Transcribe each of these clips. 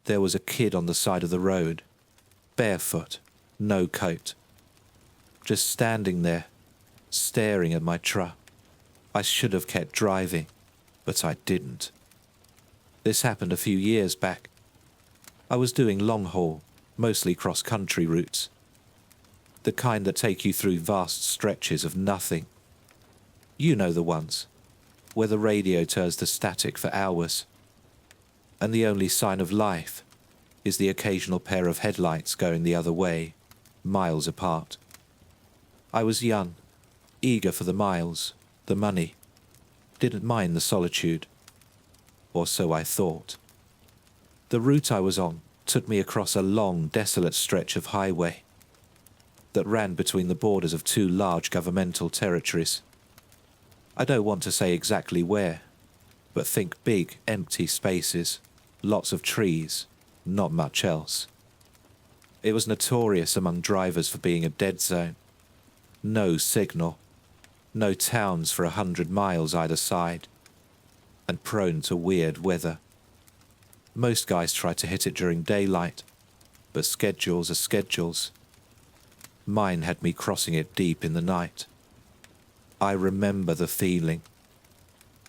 There was a kid on the side of the road, barefoot, no coat, just standing there, staring at my truck. I should have kept driving, but I didn't. This happened a few years back. I was doing long haul, mostly cross-country routes, the kind that take you through vast stretches of nothing. You know the ones, where the radio turns to static for hours, and the only sign of life is the occasional pair of headlights going the other way, miles apart. I was young, eager for the miles, the money, didn't mind the solitude, or so I thought. The route I was on took me across a long, desolate stretch of highway that ran between the borders of two large governmental territories. I don't want to say exactly where, but think big, empty spaces, lots of trees, not much else. It was notorious among drivers for being a dead zone. No signal, no towns for 100 miles either side, and prone to weird weather. Most guys try to hit it during daylight, but schedules are schedules. Mine had me crossing it deep in the night. I remember the feeling.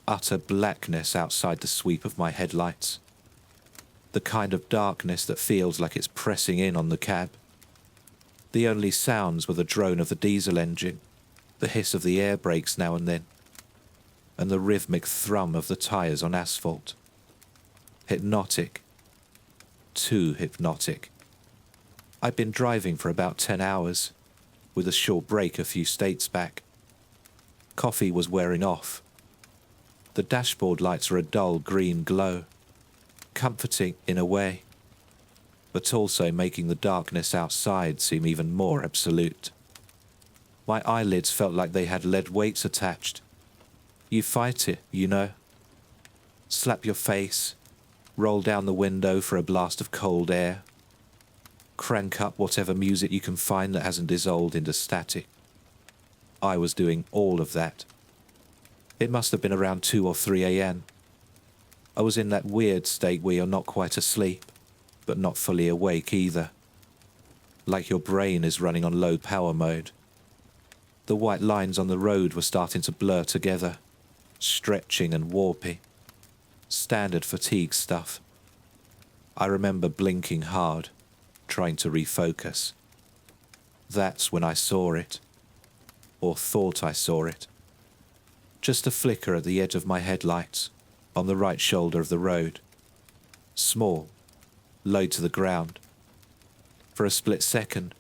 Utter blackness outside the sweep of my headlights. The kind of darkness that feels like it's pressing in on the cab. The only sounds were the drone of the diesel engine, the hiss of the air brakes now and then, and the rhythmic thrum of the tyres on asphalt. Hypnotic. Too hypnotic. I'd been driving for about 10 hours, with a short break a few states back. Coffee was wearing off. The dashboard lights were a dull green glow, comforting in a way, but also making the darkness outside seem even more absolute. My eyelids felt like they had lead weights attached. You fight it, you know. Slap your face, roll down the window for a blast of cold air, crank up whatever music you can find that hasn't dissolved into static. I was doing all of that. It must have been around 2 or 3 a.m. I was in that weird state where you're not quite asleep, but not fully awake either. Like your brain is running on low power mode. The white lines on the road were starting to blur together, stretching and warpy. Standard fatigue stuff. I remember blinking hard, trying to refocus. That's when I saw it, or thought I saw it. Just a flicker at the edge of my headlights, on the right shoulder of the road. Small, low to the ground. For a split second,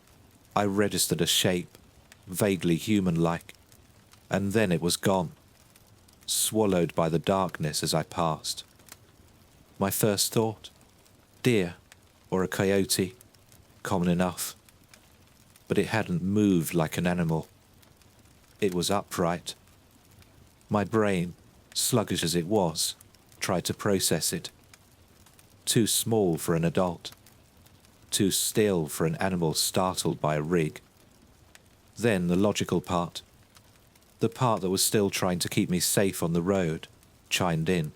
I registered a shape, vaguely human-like, and then it was gone, swallowed by the darkness as I passed. My first thought, deer or a coyote, common enough. But it hadn't moved like an animal. It was upright. My brain, sluggish as it was, tried to process it. Too small for an adult. Too still for an animal startled by a rig. Then the logical part, the part that was still trying to keep me safe on the road, chimed in.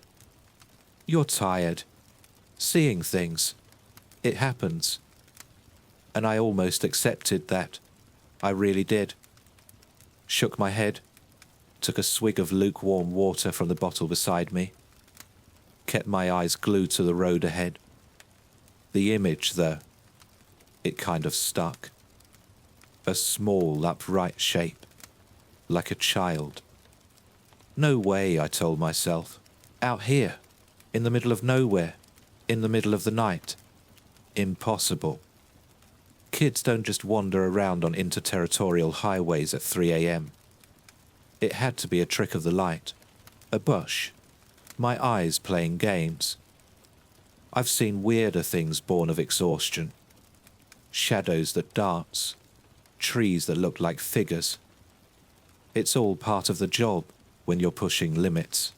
You're tired. Seeing things. It happens. And I almost accepted that. I really did. Shook my head, took a swig of lukewarm water from the bottle beside me, kept my eyes glued to the road ahead. The image, though, it kind of stuck. A small, upright shape, like a child. No way, I told myself. Out here, in the middle of nowhere, in the middle of the night. Impossible. Kids don't just wander around on interterritorial highways at 3 a.m. It had to be a trick of the light, a bush, my eyes playing games. I've seen weirder things born of exhaustion. Shadows that dance, trees that look like figures. It's all part of the job when you're pushing limits.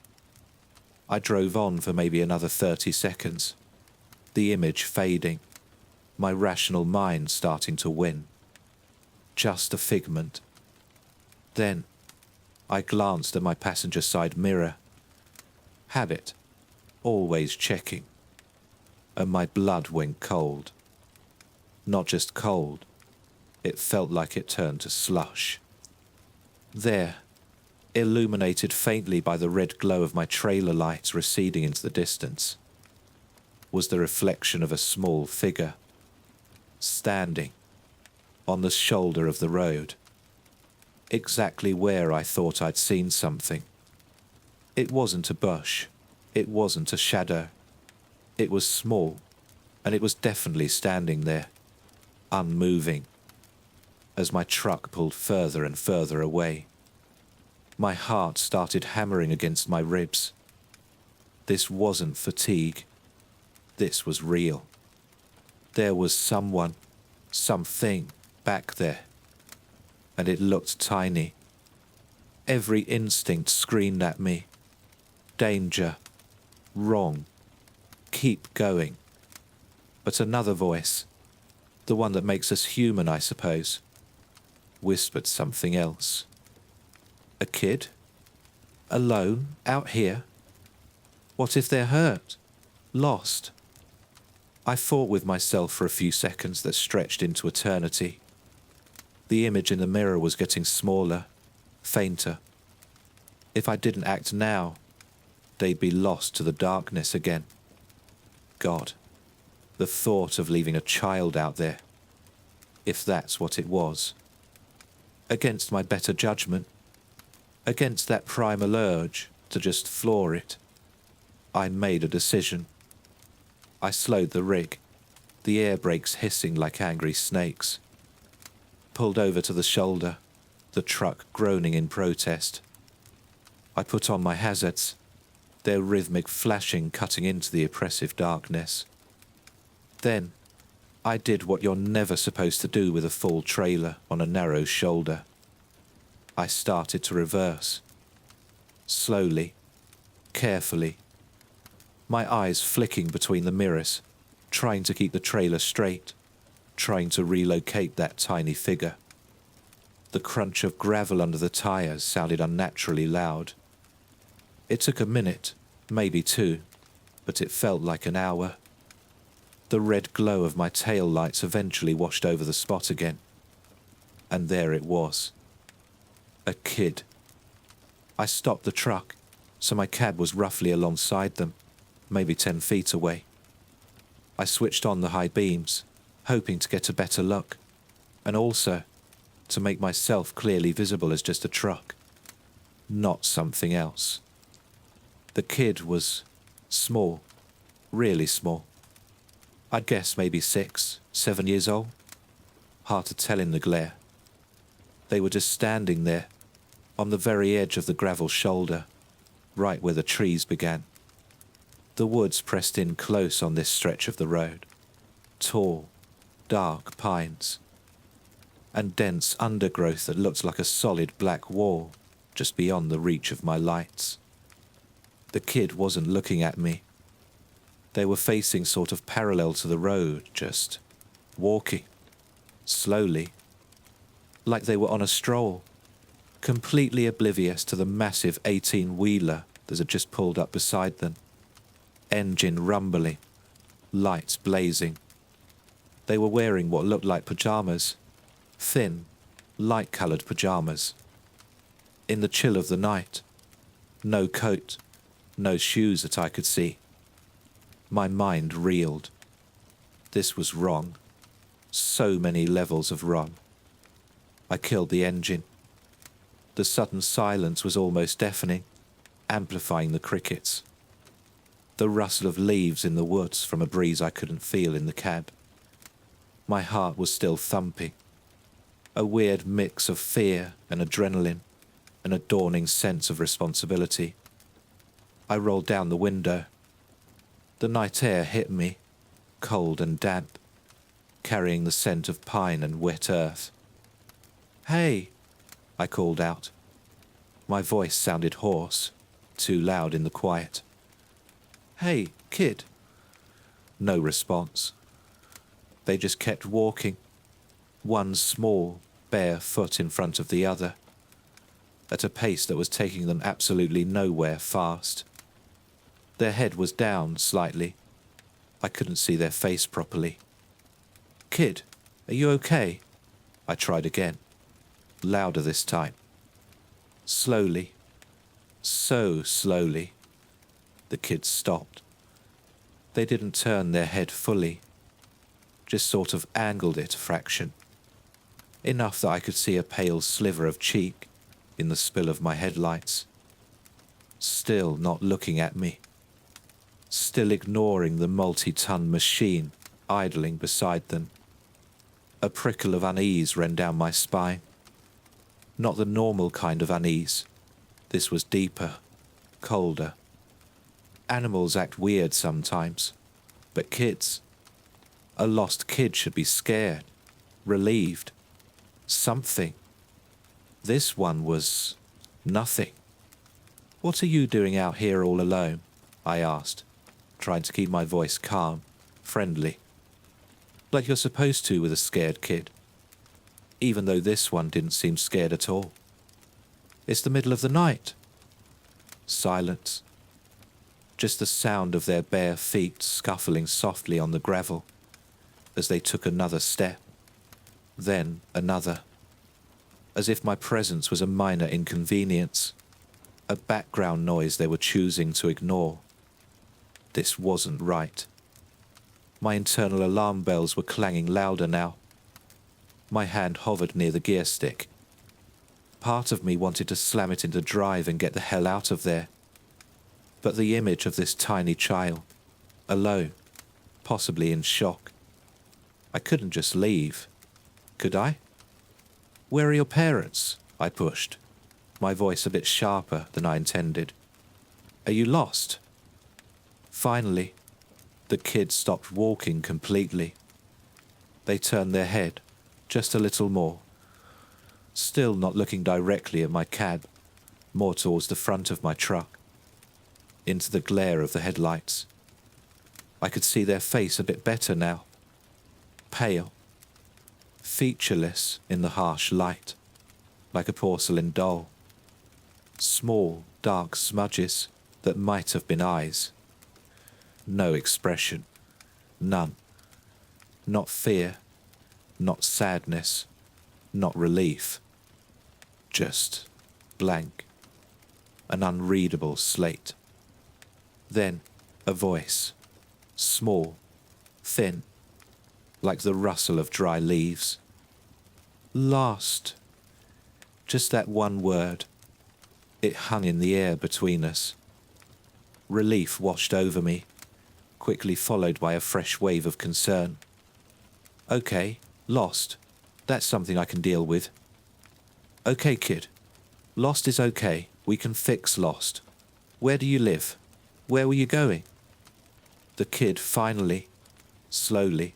I drove on for maybe another 30 seconds, the image fading, my rational mind starting to win. Just a figment. Then, I glanced at my passenger side mirror. Habit, always checking. and my blood went cold. Not just cold, it felt like it turned to slush. There, illuminated faintly by the red glow of my trailer lights receding into the distance, was the reflection of a small figure, standing on the shoulder of the road, exactly where I thought I'd seen something. It wasn't a bush, it wasn't a shadow. It was small, and it was definitely standing there, unmoving, as my truck pulled further and further away. My heart started hammering against my ribs. This wasn't fatigue. This was real. There was someone, something back there, and it looked tiny. Every instinct screamed at me. Danger. Wrong. Keep going. But another voice, the one that makes us human, I suppose, whispered something else. A kid? Alone? Out here? What if they're hurt? Lost? I fought with myself for a few seconds that stretched into eternity. The image in the mirror was getting smaller, fainter. If I didn't act now, they'd be lost to the darkness again. God, the thought of leaving a child out there, if that's what it was. Against my better judgment, against that primal urge to just floor it, I made a decision. I slowed the rig, the air brakes hissing like angry snakes. Pulled over to the shoulder, the truck groaning in protest. I put on my hazards, their rhythmic flashing cutting into the oppressive darkness. Then, I did what you're never supposed to do with a full trailer on a narrow shoulder. I started to reverse. Slowly, carefully, my eyes flicking between the mirrors, trying to keep the trailer straight, trying to relocate that tiny figure. The crunch of gravel under the tires sounded unnaturally loud. It took a minute, maybe two, but it felt like an hour. The red glow of my tail lights eventually washed over the spot again. And there it was. A kid. I stopped the truck, so my cab was roughly alongside them, maybe 10 feet away. I switched on the high beams, hoping to get a better look, and also to make myself clearly visible as just a truck, not something else. The kid was small, really small. I'd guess maybe 6, 7 years old. Hard to tell in the glare. They were just standing there, on the very edge of the gravel shoulder, right where the trees began. The woods pressed in close on this stretch of the road. Tall, dark pines, and dense undergrowth that looked like a solid black wall just beyond the reach of my lights. The kid wasn't looking at me. They were facing sort of parallel to the road, just walking, slowly, like they were on a stroll, completely oblivious to the massive 18-wheeler that had just pulled up beside them. Engine rumbling, lights blazing. They were wearing what looked like pajamas, thin, light-coloured pajamas. In the chill of the night, no coat, no shoes that I could see. My mind reeled. This was wrong. So many levels of wrong. I killed the engine. The sudden silence was almost deafening, amplifying the crickets. The rustle of leaves in the woods from a breeze I couldn't feel in the cab. My heart was still thumping. A weird mix of fear and adrenaline, and a dawning sense of responsibility. I rolled down the window. The night air hit me, cold and damp, carrying the scent of pine and wet earth. "Hey!" I called out. My voice sounded hoarse, too loud in the quiet. "Hey, kid!" No response. They just kept walking, one small, bare foot in front of the other, at a pace that was taking them absolutely nowhere fast. Their head was down slightly. I couldn't see their face properly. "Kid, are you okay?" I tried again, louder this time. Slowly, so slowly, the kids stopped. They didn't turn their head fully, just sort of angled it a fraction, enough that I could see a pale sliver of cheek in the spill of my headlights. Still not looking at me, still ignoring the multi-ton machine idling beside them. A prickle of unease ran down my spine. Not the normal kind of unease. This was deeper, colder. Animals act weird sometimes, but kids, a lost kid should be scared, relieved, something. This one was nothing. "What are you doing out here all alone?" I asked, trying to keep my voice calm, friendly, like you're supposed to with a scared kid, even though this one didn't seem scared at all. "It's the middle of the night." Silence. Just the sound of their bare feet scuffling softly on the gravel as they took another step, then another, as if my presence was a minor inconvenience, a background noise they were choosing to ignore. This wasn't right. My internal alarm bells were clanging louder now. My hand hovered near the gear stick. Part of me wanted to slam it into drive and get the hell out of there. But the image of this tiny child, alone, possibly in shock. I couldn't just leave, could I? "Where are your parents?" I pushed, my voice a bit sharper than I intended. "Are you lost?" Finally, the kids stopped walking completely. They turned their head just a little more, still not looking directly at my cab, more towards the front of my truck, into the glare of the headlights. I could see their face a bit better now. Pale, featureless in the harsh light, like a porcelain doll. Small, dark smudges that might have been eyes. No expression, none. Not fear, not sadness, not relief. Just blank, an unreadable slate. Then a voice, small, thin, like the rustle of dry leaves. "Lost." Just that one word. It hung in the air between us. Relief washed over me, quickly followed by a fresh wave of concern. "Okay, lost. That's something I can deal with." "Okay, kid. Lost is okay. We can fix lost. Where do you live? Where were you going?" The kid finally, slowly,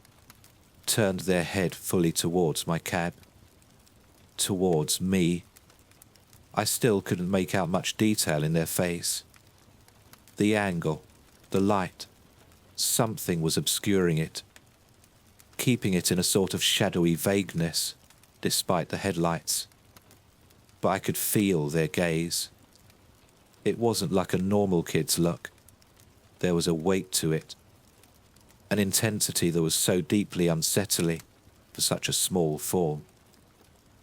turned their head fully towards my cab. Towards me. I still couldn't make out much detail in their face. The angle, the light, something was obscuring it, keeping it in a sort of shadowy vagueness, despite the headlights. But I could feel their gaze. It wasn't like a normal kid's look. There was a weight to it, an intensity that was so deeply unsettling for such a small form.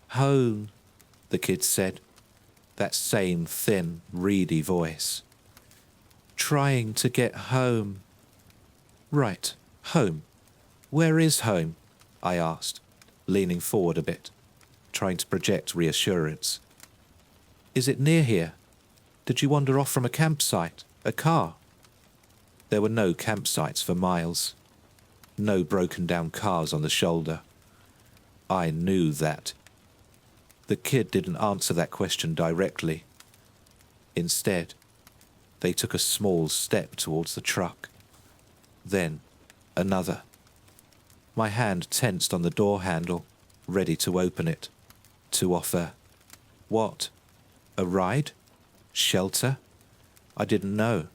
"Home," the kid said, that same thin, reedy voice. "Trying to get home." "Right, home. Where is home?" I asked, leaning forward a bit, trying to project reassurance. "Is it near here? Did you wander off from a campsite, a car?" There were no campsites for miles. No broken down cars on the shoulder. I knew that. The kid didn't answer that question directly. Instead, they took a small step towards the truck. Then, another. My hand tensed on the door handle, ready to open it, to offer. What? A ride? Shelter? I didn't know.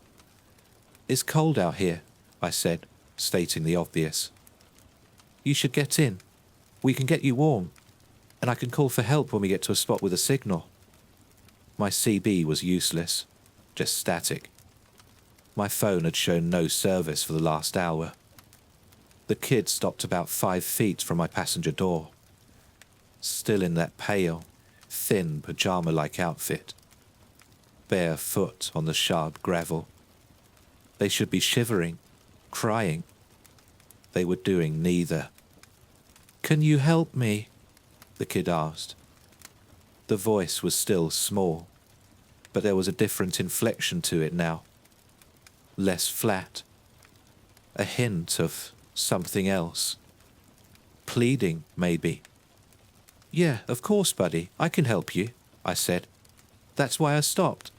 "It's cold out here," I said, stating the obvious. "You should get in. We can get you warm, and I can call for help when we get to a spot with a signal." My CB was useless, just static. My phone had shown no service for the last hour. The kid stopped about 5 feet from my passenger door, still in that pale, thin pajama-like outfit, bare foot on the sharp gravel. They should be shivering, crying. They were doing neither. "Can you help me?" the kid asked. The voice was still small, but there was a different inflection to it now. Less flat. A hint of something else. Pleading, maybe. "Yeah, of course, buddy. I can help you," I said. "That's why I stopped.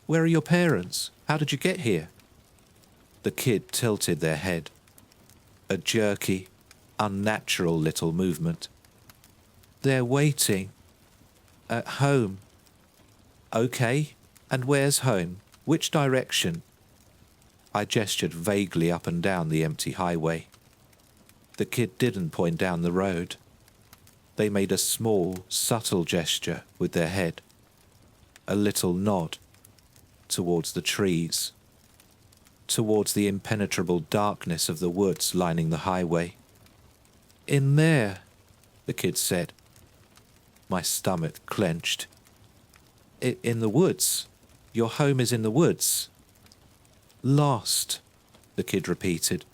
Where are your parents? How did you get here?" The kid tilted their head. A jerky, unnatural little movement. "They're waiting. At home." "Okay, and where's home? Which direction?" I gestured vaguely up and down the empty highway. The kid didn't point down the road. They made a small, subtle gesture with their head. A little nod towards the trees, towards the impenetrable darkness of the woods lining the highway. "In there," the kid said. My stomach clenched. In the woods? Your home is in the woods?" "Lost," the kid repeated,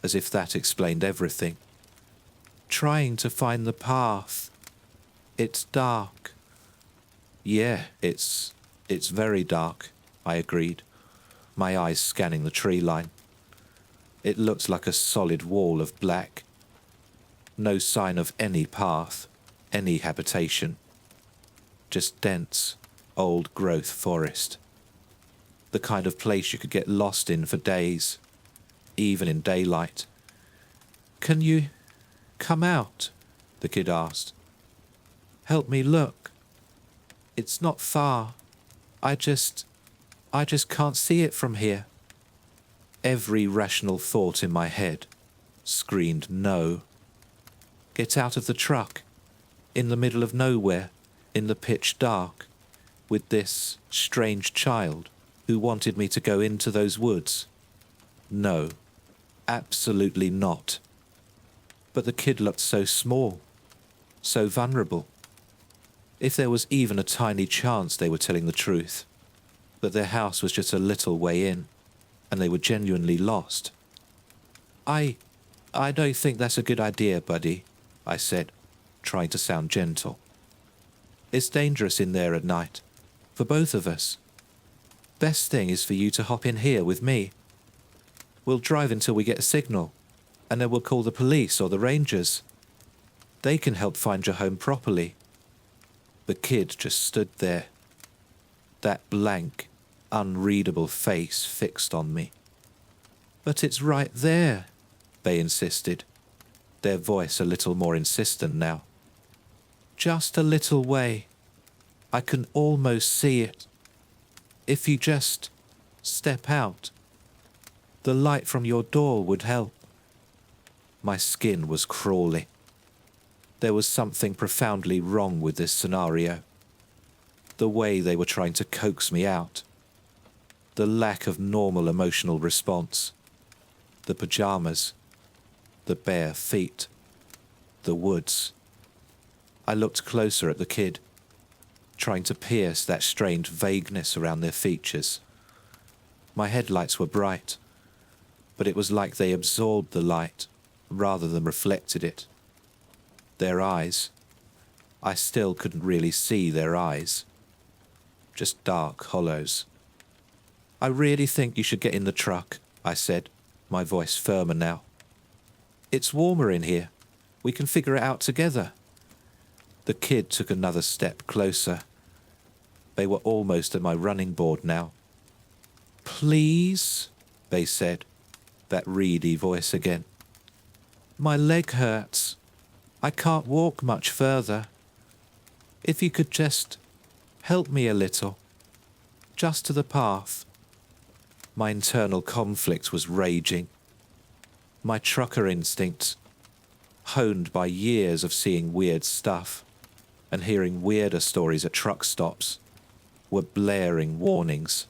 as if that explained everything. "Trying to find the path. It's dark." "Yeah, it's very dark," I agreed, my eyes scanning the tree line. It looked like a solid wall of black. No sign of any path, any habitation. Just dense, old-growth forest. The kind of place you could get lost in for days, even in daylight. "Can you come out?" the kid asked. "Help me look. It's not far. I just can't see it from here." Every rational thought in my head screamed no. Get out of the truck, in the middle of nowhere, in the pitch dark, with this strange child who wanted me to go into those woods. No, absolutely not. But the kid looked so small, so vulnerable. If there was even a tiny chance they were telling the truth, that their house was just a little way in, and they were genuinely lost. I don't think that's a good idea, buddy," I said, trying to sound gentle. "It's dangerous in there at night, for both of us. Best thing is for you to hop in here with me. We'll drive until we get a signal, and then we'll call the police or the rangers. They can help find your home properly." The kid just stood there, that blank, unreadable face fixed on me. "But it's right there," they insisted, their voice a little more insistent now. "Just a little way. I can almost see it. If you just step out, the light from your door would help." My skin was crawling. There was something profoundly wrong with this scenario. The way they were trying to coax me out. The lack of normal emotional response. The pajamas. The bare feet. The woods. I looked closer at the kid, trying to pierce that strange vagueness around their features. My headlights were bright, but it was like they absorbed the light rather than reflected it. Their eyes, I still couldn't really see their eyes. Just dark hollows. "I really think you should get in the truck," I said, my voice firmer now. "It's warmer in here. We can figure it out together." The kid took another step closer. They were almost at my running board now. "Please," they said, that reedy voice again. "My leg hurts. I can't walk much further. If you could just help me a little, just to the path." My internal conflict was raging. My trucker instincts, honed by years of seeing weird stuff and hearing weirder stories at truck stops, were blaring warnings.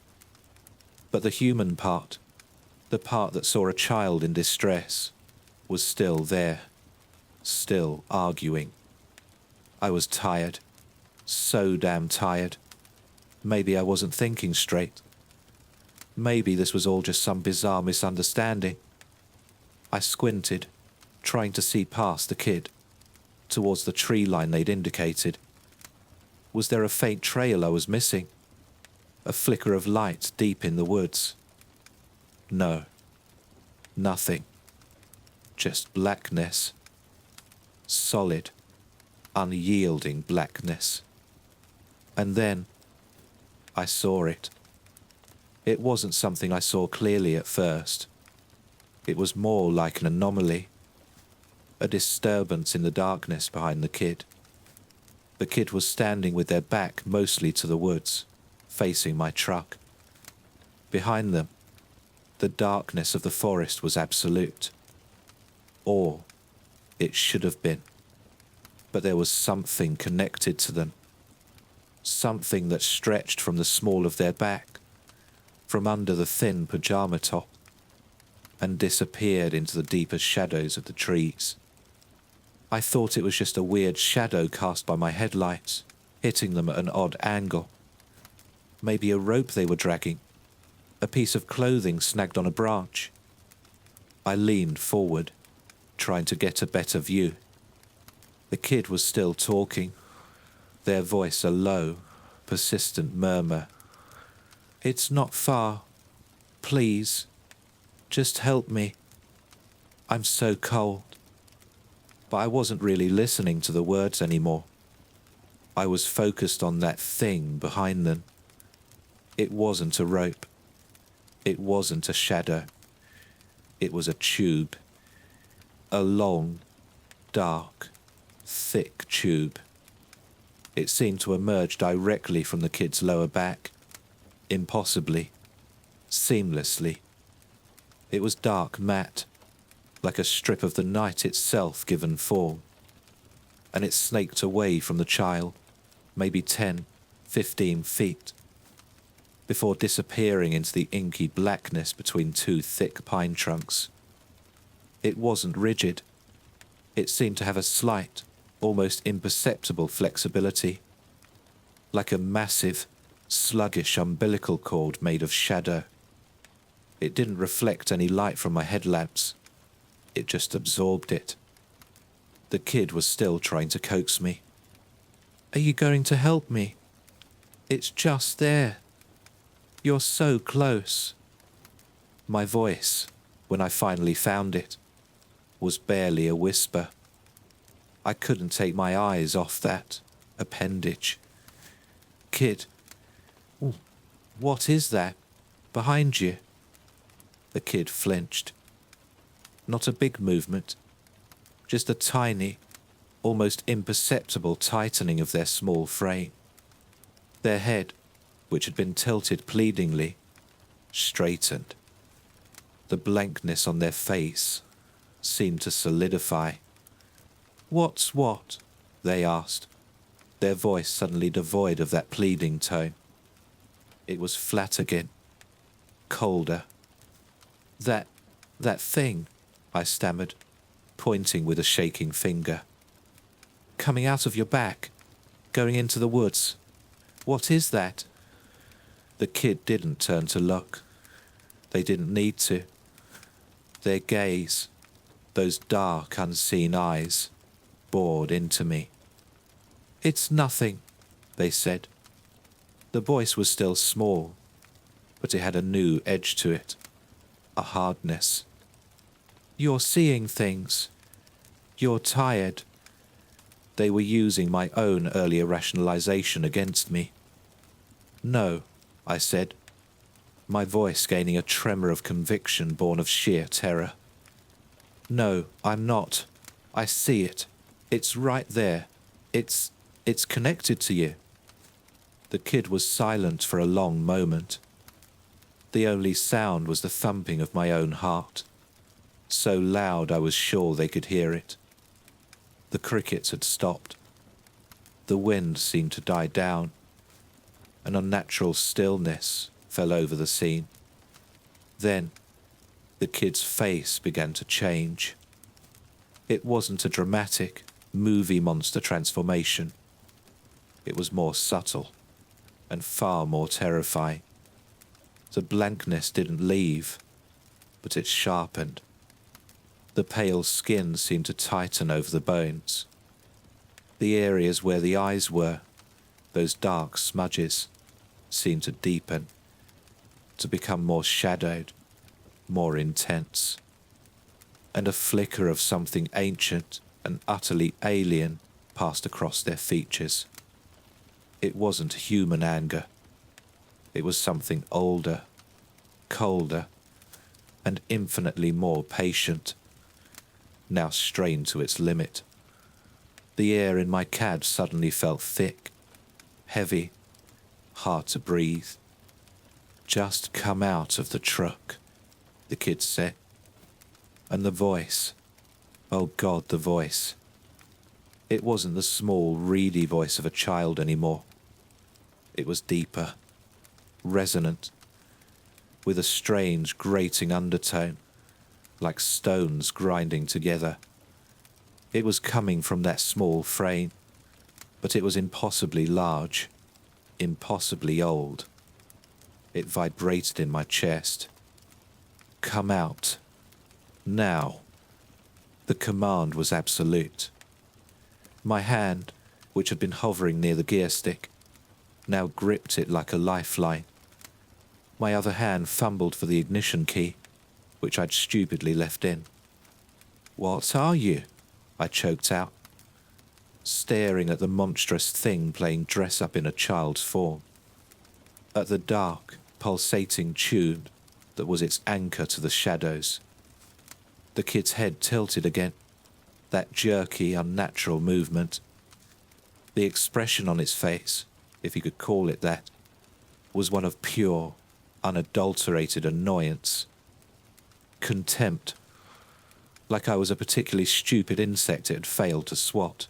But the human part, the part that saw a child in distress, was still there, still arguing. I was tired, so damn tired. Maybe I wasn't thinking straight. Maybe this was all just some bizarre misunderstanding. I squinted, trying to see past the kid, towards the tree line they'd indicated. Was there a faint trail I was missing? A flicker of light deep in the woods? No. Nothing. Just blackness. Solid, unyielding blackness. And then I saw it. It wasn't something I saw clearly at first. It was more like an anomaly, a disturbance in the darkness behind the kid. The kid was standing with their back mostly to the woods, facing my truck. Behind them, the darkness of the forest was absolute. Or it should have been. But there was something connected to them. Something that stretched from the small of their back, from under the thin pajama top, and disappeared into the deeper shadows of the trees. I thought it was just a weird shadow cast by my headlights, hitting them at an odd angle. Maybe a rope they were dragging, a piece of clothing snagged on a branch. I leaned forward, trying to get a better view. The kid was still talking, their voice a low, persistent murmur. "It's not far. Please, just help me. I'm so cold." But I wasn't really listening to the words anymore. I was focused on that thing behind them. It wasn't a rope. It wasn't a shadow. It was a tube. A long, dark, thick tube. It seemed to emerge directly from the kid's lower back. Impossibly. Seamlessly. It was dark matte, like a strip of the night itself given form. And it snaked away from the child, maybe 10, 15 feet, before disappearing into the inky blackness between two thick pine trunks. It wasn't rigid. It seemed to have a slight, almost imperceptible flexibility, like a massive, sluggish umbilical cord made of shadow. It didn't reflect any light from my headlamps. It just absorbed it. The kid was still trying to coax me. "Are you going to help me? It's just there. You're so close." My voice, when I finally found it, was barely a whisper. I couldn't take my eyes off that appendage. "Kid, what is that behind you?" The kid flinched. Not a big movement, just a tiny, almost imperceptible tightening of their small frame. Their head, which had been tilted pleadingly, straightened. The blankness on their face seemed to solidify. "What's what?" they asked, their voice suddenly devoid of that pleading tone. It was flat again, colder. That thing," I stammered, pointing with a shaking finger. "Coming out of your back, going into the woods. What is that?" The kid didn't turn to look. They didn't need to. Their gaze, those dark, unseen eyes, bored into me. "It's nothing," they said. The voice was still small, but it had a new edge to it, a hardness. "You're seeing things. You're tired." They were using my own earlier rationalization against me. "No," I said, my voice gaining a tremor of conviction born of sheer terror. "No, I'm not. I see it. It's right there. It's connected to you." The kid was silent for a long moment. The only sound was the thumping of my own heart, so loud I was sure they could hear it. The crickets had stopped. The wind seemed to die down. An unnatural stillness fell over the scene. Then the kid's face began to change. It wasn't a dramatic, movie monster transformation. It was more subtle and far more terrifying. The blankness didn't leave, but it sharpened. The pale skin seemed to tighten over the bones. The areas where the eyes were, those dark smudges, seemed to deepen, to become more shadowed, more intense. And a flicker of something ancient and utterly alien passed across their features. It wasn't human anger. It was something older, colder, and infinitely more patient, now strained to its limit. The air in my cab suddenly felt thick, heavy, hard to breathe. "Just come out of the truck," the kid said. And the voice, oh God, the voice. It wasn't the small, reedy voice of a child anymore. It was deeper, resonant, with a strange, grating undertone, like stones grinding together. It was coming from that small frame, but it was impossibly large, impossibly old. It vibrated in my chest. "Come out. Now." The command was absolute. My hand, which had been hovering near the gear stick, now gripped it like a lifeline. My other hand fumbled for the ignition key, which I'd stupidly left in. "What are you?" I choked out, staring at the monstrous thing playing dress-up in a child's form, at the dark, pulsating tube that was its anchor to the shadows. The kid's head tilted again, that jerky, unnatural movement. The expression on its face, if you could call it that, was one of pure, unadulterated annoyance. Contempt, like I was a particularly stupid insect it had failed to swat.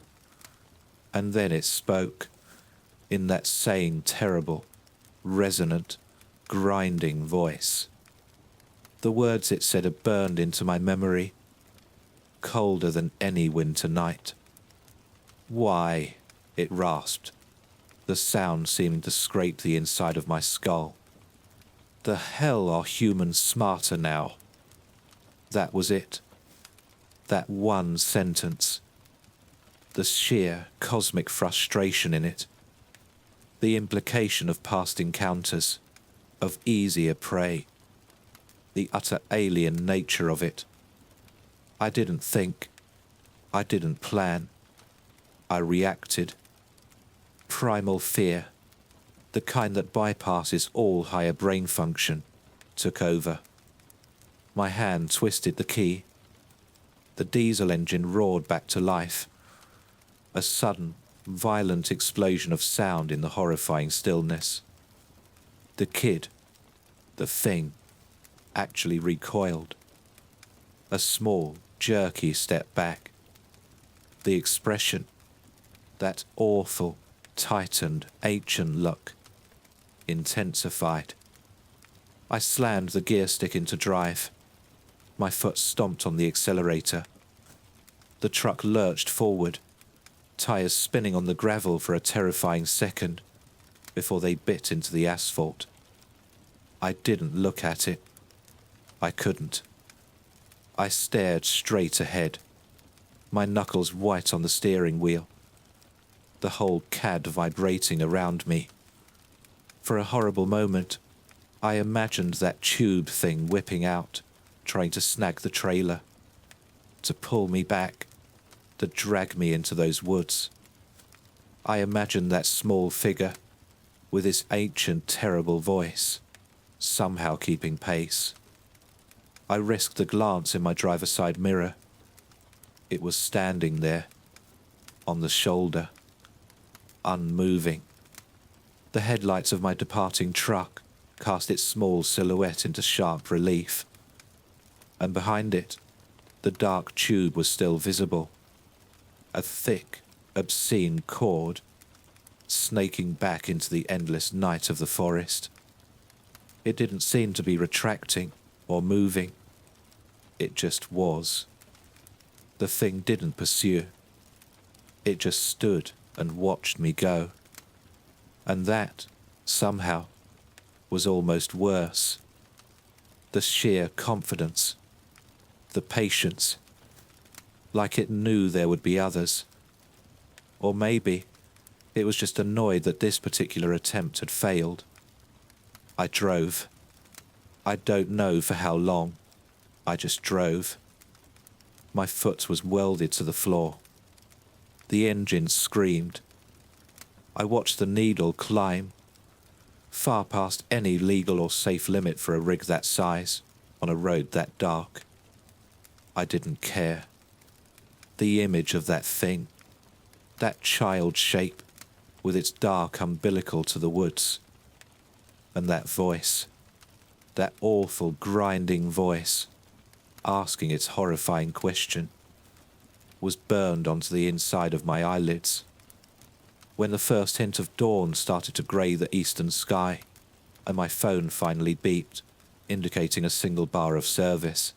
And then it spoke, in that same terrible, resonant, grinding voice. The words it said had burned into my memory, colder than any winter night. "Why?" it rasped, the sound seeming to scrape the inside of my skull. "The hell are humans smarter now?" That was it. That one sentence. The sheer cosmic frustration in it. The implication of past encounters, of easier prey. The utter alien nature of it. I didn't think. I didn't plan. I reacted. Primal fear, the kind that bypasses all higher brain function, took over. My hand twisted the key. The diesel engine roared back to life. A sudden, violent explosion of sound in the horrifying stillness. The kid, the thing, actually recoiled. A small, jerky step back. The expression, that awful, tightened, ancient look, intensified. I slammed the gear stick into drive. My foot stomped on the accelerator. The truck lurched forward, tires spinning on the gravel for a terrifying second before they bit into the asphalt. I didn't look at it. I couldn't. I stared straight ahead, my knuckles white on the steering wheel, the whole cad vibrating around me. For a horrible moment, I imagined that tube thing whipping out, trying to snag the trailer, to pull me back, to drag me into those woods. I imagined that small figure, with his ancient, terrible voice, somehow keeping pace. I risked a glance in my driver's side mirror. It was standing there, on the shoulder, unmoving. The headlights of my departing truck cast its small silhouette into sharp relief, and behind it, the dark tube was still visible, a thick, obscene cord snaking back into the endless night of the forest. It didn't seem to be retracting or moving. It just was. The thing didn't pursue. It just stood and watched me go. And that, somehow, was almost worse. The sheer confidence, the patience, like it knew there would be others. Or maybe it was just annoyed that this particular attempt had failed. I drove. I don't know for how long. I just drove. My foot was welded to the floor. The engine screamed. I watched the needle climb, far past any legal or safe limit for a rig that size, on a road that dark. I didn't care. The image of that thing, that child shape, with its dark umbilical to the woods, and that voice, that awful grinding voice, asking its horrifying question, was burned onto the inside of my eyelids. When the first hint of dawn started to grey the eastern sky, and my phone finally beeped, indicating a single bar of service,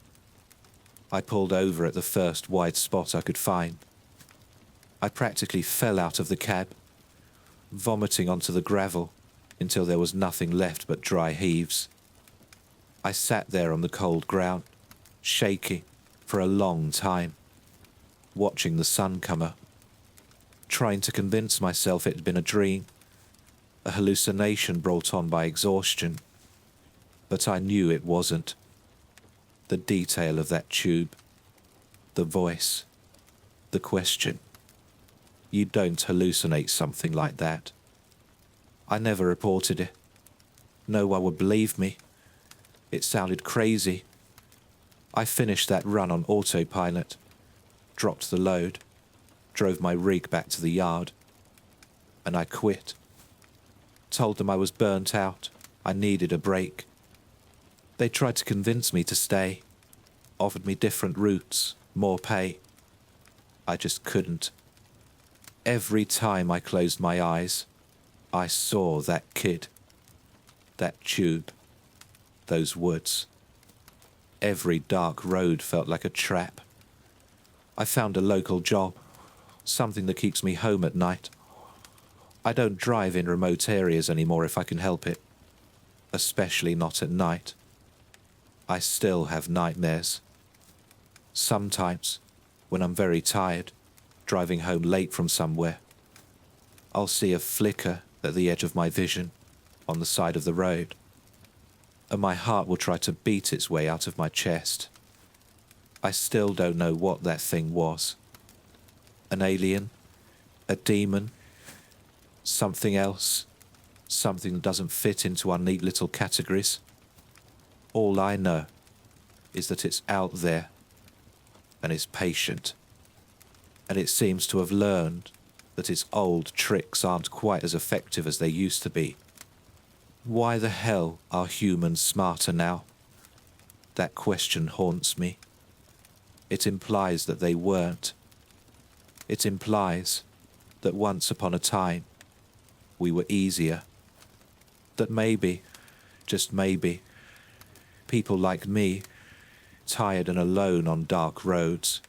I pulled over at the first wide spot I could find. I practically fell out of the cab, vomiting onto the gravel until there was nothing left but dry heaves. I sat there on the cold ground, shaking, for a long time, watching the sun come up, trying to convince myself it had been a dream, a hallucination brought on by exhaustion. But I knew it wasn't. The detail of that tube, the voice, the question. You don't hallucinate something like that. I never reported it. No one would believe me. It sounded crazy. I finished that run on autopilot, dropped the load, drove my rig back to the yard, and I quit. Told them I was burnt out, I needed a break. They tried to convince me to stay, offered me different routes, more pay. I just couldn't. Every time I closed my eyes, I saw that kid, that tube, those woods. Every dark road felt like a trap. I found a local job, something that keeps me home at night. I don't drive in remote areas anymore if I can help it, especially not at night. I still have nightmares. Sometimes, when I'm very tired, driving home late from somewhere, I'll see a flicker at the edge of my vision on the side of the road, and my heart will try to beat its way out of my chest. I still don't know what that thing was. An alien? A demon? Something else? Something that doesn't fit into our neat little categories? All I know is that it's out there, and it's patient, and it seems to have learned that its old tricks aren't quite as effective as they used to be. Why the hell are humans smarter now? That question haunts me. It implies that they weren't. It implies that once upon a time, we were easier. That maybe, just maybe, people like me, tired and alone on dark roads,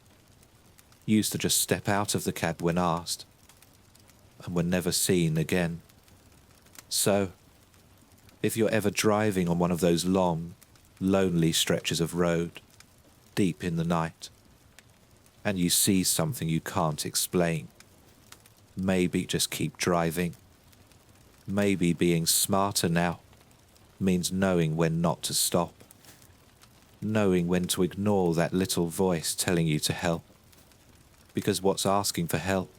used to just step out of the cab when asked, and were never seen again. So, if you're ever driving on one of those long, lonely stretches of road, deep in the night, and you see something you can't explain, maybe just keep driving. Maybe being smarter now means knowing when not to stop, knowing when to ignore that little voice telling you to help, because what's asking for help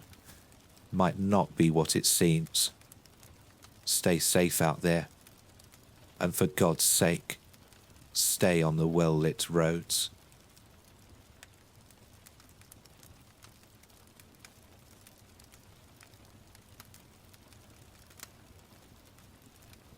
might not be what it seems. Stay safe out there, and for God's sake, stay on the well-lit roads.